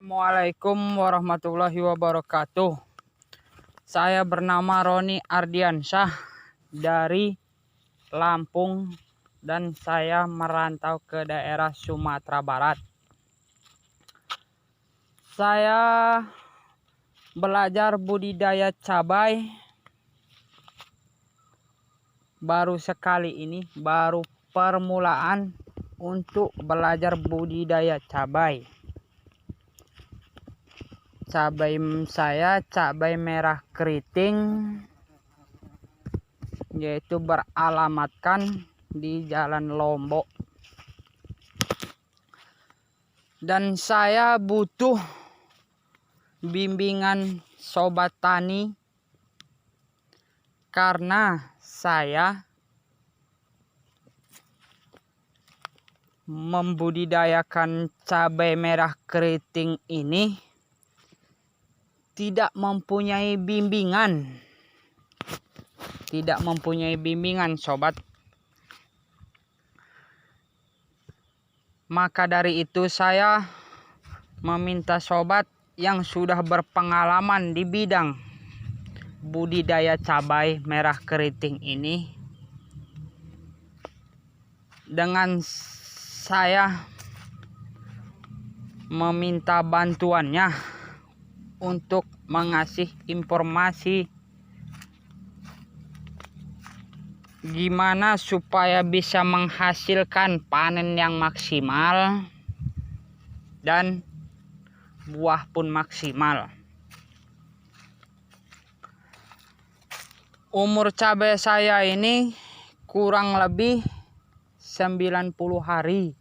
Assalamualaikum warahmatullahi wabarakatuh. Saya bernama Roni Ardiansyah dari Lampung dan saya merantau ke daerah Sumatera Barat. Saya belajar budidaya cabai baru sekali ini, baru permulaan untuk belajar budidaya cabai. Cabai saya cabai merah keriting, yaitu beralamatkan di Jalan Lombok. Dan saya butuh bimbingan sobat tani karena saya membudidayakan cabai merah keriting ini tidak mempunyai bimbingan sobat. Maka dari itu saya meminta sobat yang sudah berpengalaman di bidang budidaya cabai merah keriting ini, dengan saya meminta bantuannya untuk mengasih informasi gimana supaya bisa menghasilkan panen yang maksimal dan buah pun maksimal. Umur cabai saya ini kurang lebih 90 hari.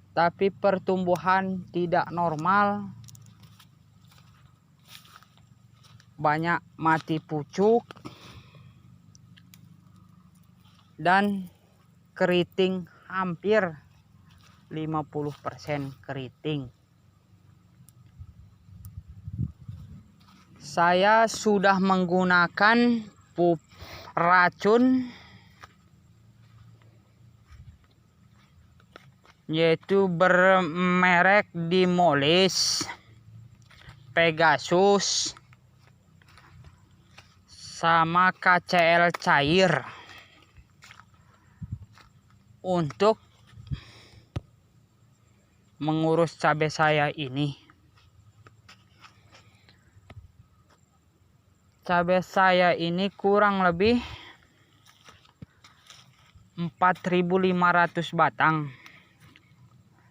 Tapi pertumbuhan tidak normal, banyak mati pucuk dan keriting hampir 50% keriting. Saya sudah menggunakan pupuk racun, yaitu bermerek Dimolis, Pegasus, sama KCL cair untuk mengurus cabai saya ini. Cabai saya ini kurang lebih 4.500 batang.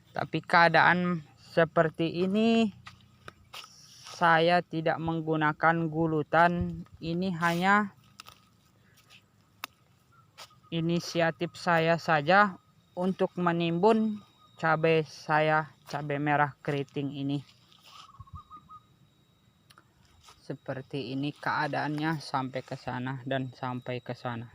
Tapi keadaan seperti ini saya tidak menggunakan gulutan. Ini hanya inisiatif saya saja untuk menimbun cabai saya, cabai merah keriting ini. Seperti ini keadaannya sampai ke sana dan sampai ke sana.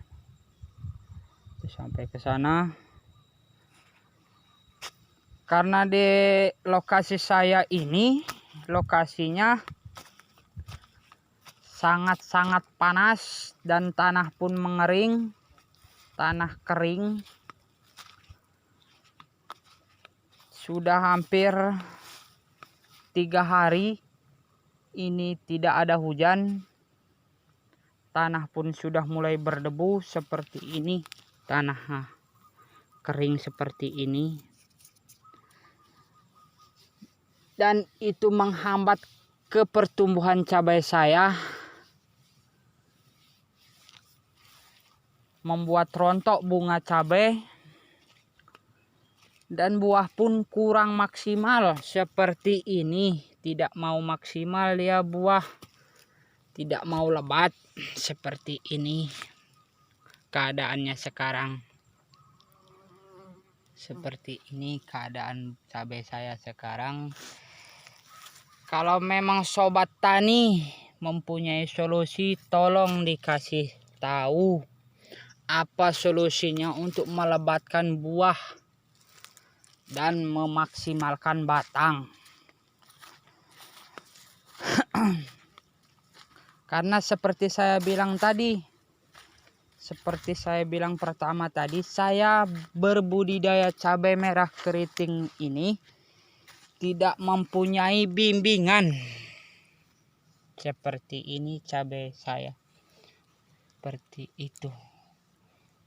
Karena di lokasi saya ini lokasinya sangat-sangat panas dan tanah pun mengering, tanah kering. Sudah hampir 3 hari ini tidak ada hujan. Tanah pun sudah mulai berdebu seperti ini. Tanah kering seperti ini. Dan itu menghambat ke pertumbuhan cabai saya. Membuat rontok bunga cabai. Dan buah pun kurang maksimal seperti ini. Tidak mau maksimal dia buah. Tidak mau lebat seperti ini. Keadaannya sekarang. Seperti ini keadaan cabai saya sekarang. Kalau memang sobat tani mempunyai solusi, tolong dikasih tahu apa solusinya untuk melebatkan buah dan memaksimalkan batang. Karena seperti saya bilang tadi, seperti saya bilang pertama tadi, saya berbudidaya cabai merah keriting ini tidak mempunyai bimbingan. Seperti ini cabai saya. Seperti itu.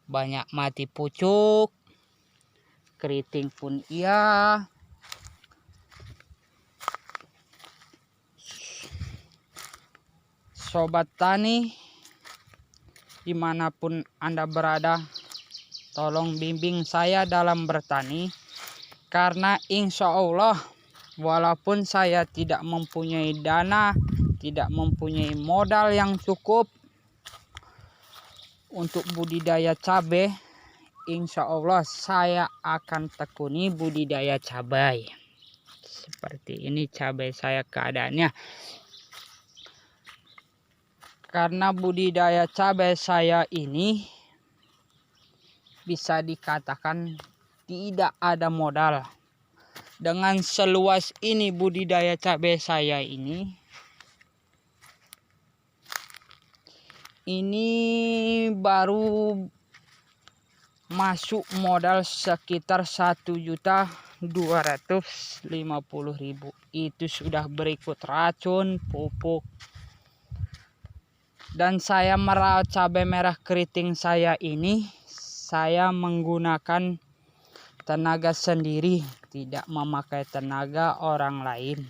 Banyak mati pucuk. Keriting pun iya. Sobat tani, dimanapun Anda berada, tolong bimbing saya dalam bertani. Karena insya Allah, walaupun saya tidak mempunyai dana, tidak mempunyai modal yang cukup untuk budidaya cabai, insya Allah saya akan tekuni budidaya cabai. Seperti ini cabai saya keadaannya. Karena budidaya cabai saya ini bisa dikatakan tidak ada modal. Dengan seluas ini budidaya cabai saya ini baru masuk modal sekitar 1.250.000. Itu sudah berikut racun, pupuk. Dan saya merawat cabai merah keriting saya ini, saya menggunakan tenaga sendiri, tidak memakai tenaga orang lain.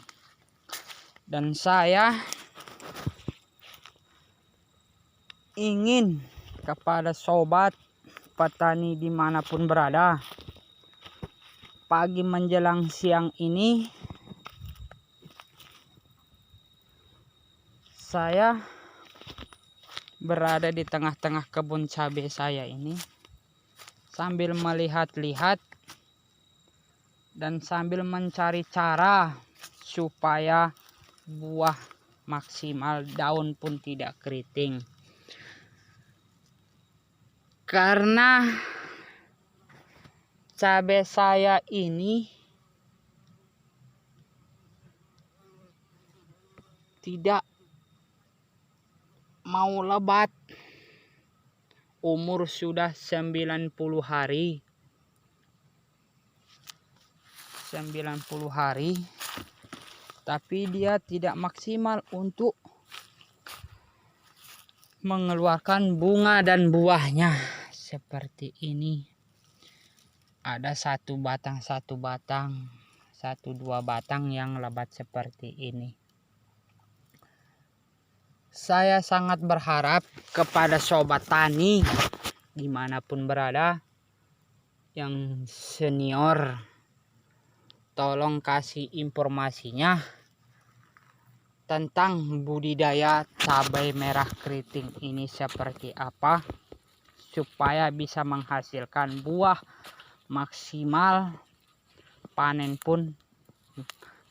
Dan saya ingin kepada sobat petani dimanapun berada, pagi menjelang siang ini saya berada di tengah-tengah kebun cabai saya ini sambil melihat-lihat dan sambil mencari cara supaya buah maksimal, daun pun tidak keriting. Karena cabai saya ini tidak mau lebat. Umur sudah 90 hari. 90 hari. Tapi dia tidak maksimal untuk mengeluarkan bunga dan buahnya. Seperti ini. Ada satu batang, dua batang yang lebat seperti ini. Saya sangat berharap kepada sobat tani dimanapun berada yang senior, tolong kasih informasinya tentang budidaya cabai merah keriting ini seperti apa, supaya bisa menghasilkan buah maksimal, panen pun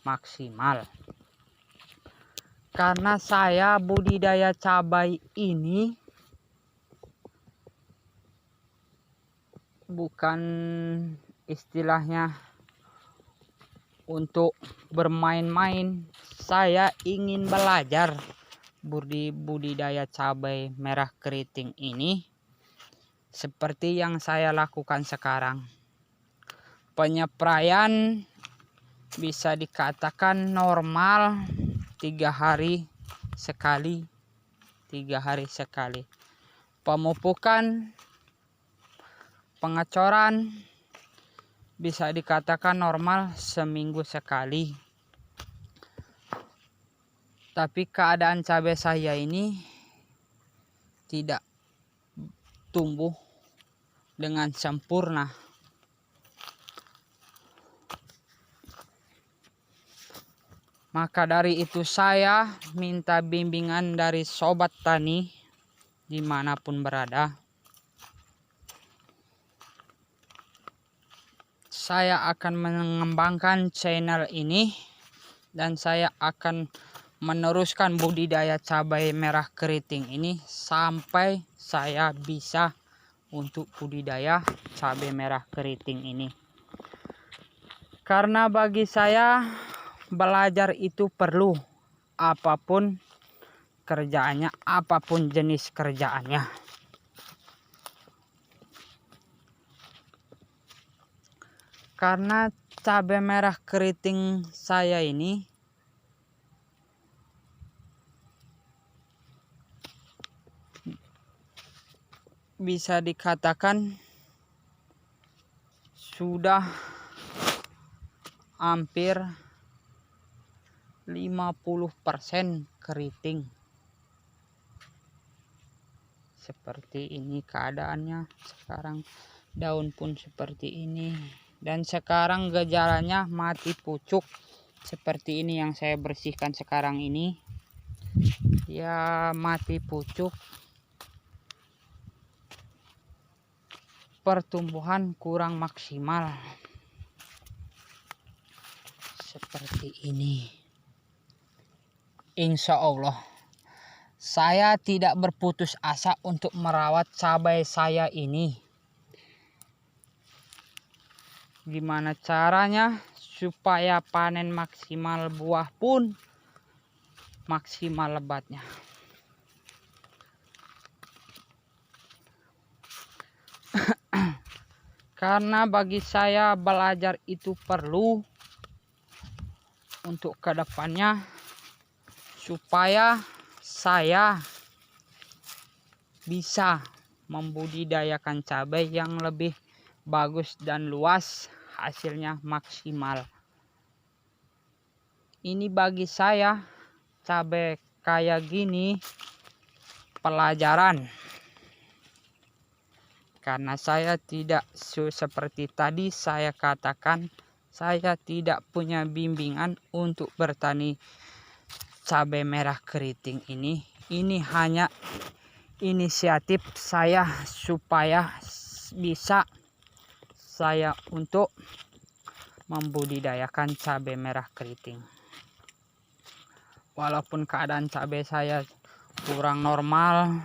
maksimal. Karena saya budidaya cabai ini bukan istilahnya untuk bermain-main. Saya ingin belajar budidaya cabai merah keriting ini seperti yang saya lakukan sekarang. Penyepraian bisa dikatakan normal 3 hari sekali. Pemupukan, pengecoran bisa dikatakan normal seminggu sekali. Tapi keadaan cabai saya ini tidak tumbuh dengan sempurna. Maka dari itu saya minta bimbingan dari sobat tani dimanapun berada. Saya akan mengembangkan channel ini dan saya akan meneruskan budidaya cabai merah keriting ini sampai saya bisa untuk budidaya cabai merah keriting ini. Karena bagi saya belajar itu perlu, apapun kerjaannya, apapun jenis kerjaannya. Karena cabai merah keriting saya ini bisa dikatakan sudah hampir 50% keriting. Seperti ini keadaannya sekarang, daun pun seperti ini. Dan sekarang gejalanya mati pucuk seperti ini yang saya bersihkan sekarang ini. Ya, mati pucuk, pertumbuhan kurang maksimal seperti ini. Insya Allah saya tidak berputus asa untuk merawat cabai saya ini. Gimana caranya supaya panen maksimal, buah pun maksimal lebatnya. Karena bagi saya belajar itu perlu untuk kedepannya, supaya saya bisa membudidayakan cabai yang lebih bagus dan luas, hasilnya maksimal. Ini bagi saya cabai kayak gini pelajaran, karena saya tidak seperti tadi saya katakan, saya tidak punya bimbingan untuk bertani cabai merah keriting ini. Ini hanya inisiatif saya supaya bisa saya untuk membudidayakan cabai merah keriting. Walaupun keadaan cabai saya kurang normal,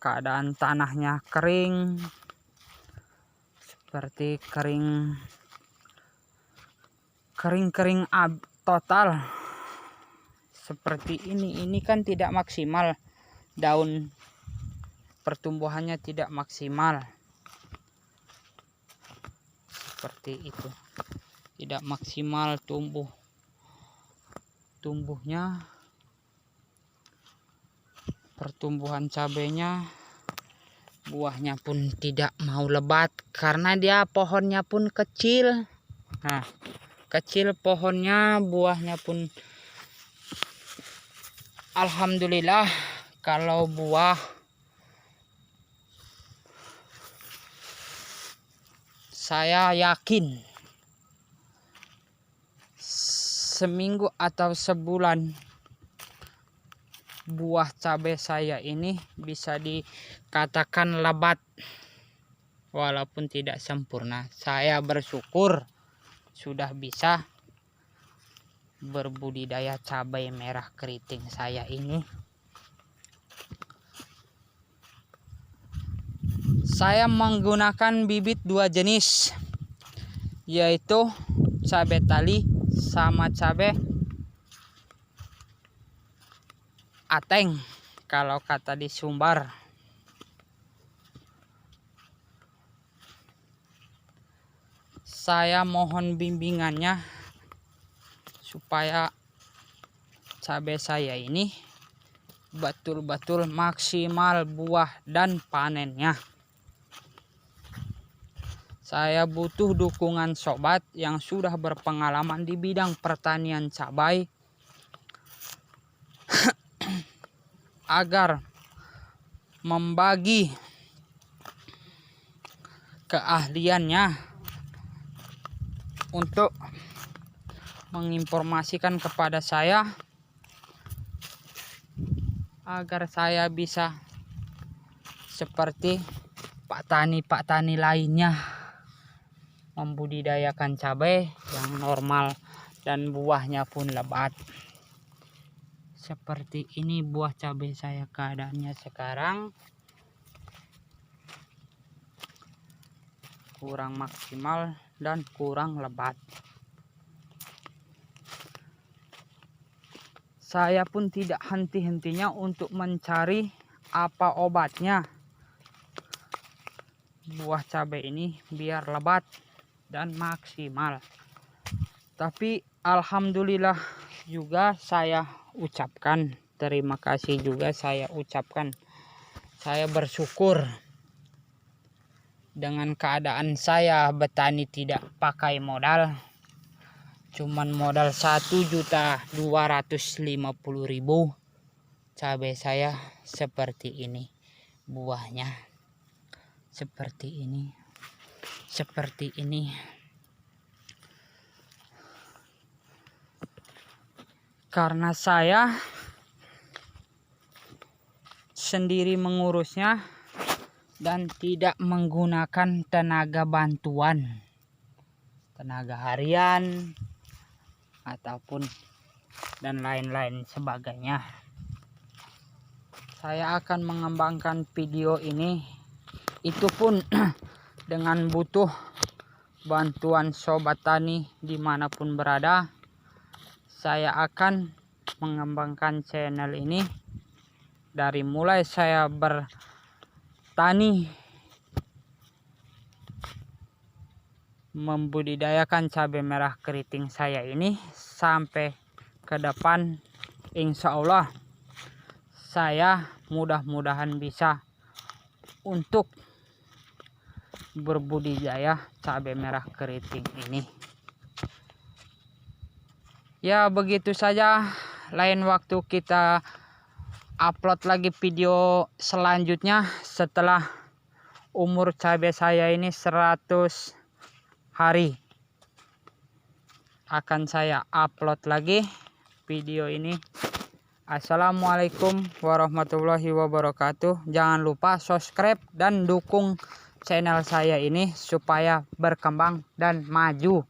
keadaan tanahnya kering, seperti kering total seperti ini kan tidak maksimal, daun pertumbuhannya tidak maksimal seperti itu, tidak maksimal tumbuhnya, pertumbuhan cabainya, buahnya pun tidak mau lebat karena dia pohonnya pun kecil. Nah, kecil pohonnya, buahnya pun alhamdulillah. Kalau buah saya yakin seminggu atau sebulan buah cabai saya ini bisa dikatakan lebat, walaupun tidak sempurna. Saya bersyukur sudah bisa berbudidaya cabai merah keriting saya ini. Saya menggunakan bibit 2 jenis, yaitu cabai tali sama cabai ateng kalau kata di Sumbar. Saya mohon bimbingannya supaya cabai saya ini betul-betul maksimal buah dan panennya. Saya butuh dukungan sobat yang sudah berpengalaman di bidang pertanian cabai agar membagi keahliannya untuk menginformasikan kepada saya agar saya bisa seperti pak tani lainnya membudidayakan cabai yang normal dan buahnya pun lebat. Seperti ini buah cabai saya keadaannya sekarang, kurang maksimal dan kurang lebat. Saya pun tidak henti-hentinya untuk mencari apa obatnya buah cabai ini biar lebat. dan maksimal. Tapi alhamdulillah juga saya ucapkan terima kasih juga, saya bersyukur dengan keadaan saya bertani tidak pakai modal, cuman modal 1.250.000. Cabai saya seperti ini, buahnya seperti ini. Karena saya sendiri mengurusnya dan tidak menggunakan tenaga bantuan, tenaga harian ataupun dan lain-lain sebagainya. Saya akan mengembangkan video ini, itu pun dengan butuh bantuan sobat tani dimanapun berada. Saya akan mengembangkan channel ini dari mulai saya bertani membudidayakan cabai merah keriting saya ini sampai ke depan. Insya Allah saya mudah-mudahan bisa untuk berbudidaya cabai merah keriting ini. Ya begitu saja, lain waktu kita upload lagi video selanjutnya. Setelah umur cabai saya ini 100 hari akan saya upload lagi video ini. Assalamualaikum warahmatullahi wabarakatuh. Jangan lupa subscribe dan dukung channel saya ini supaya berkembang dan maju.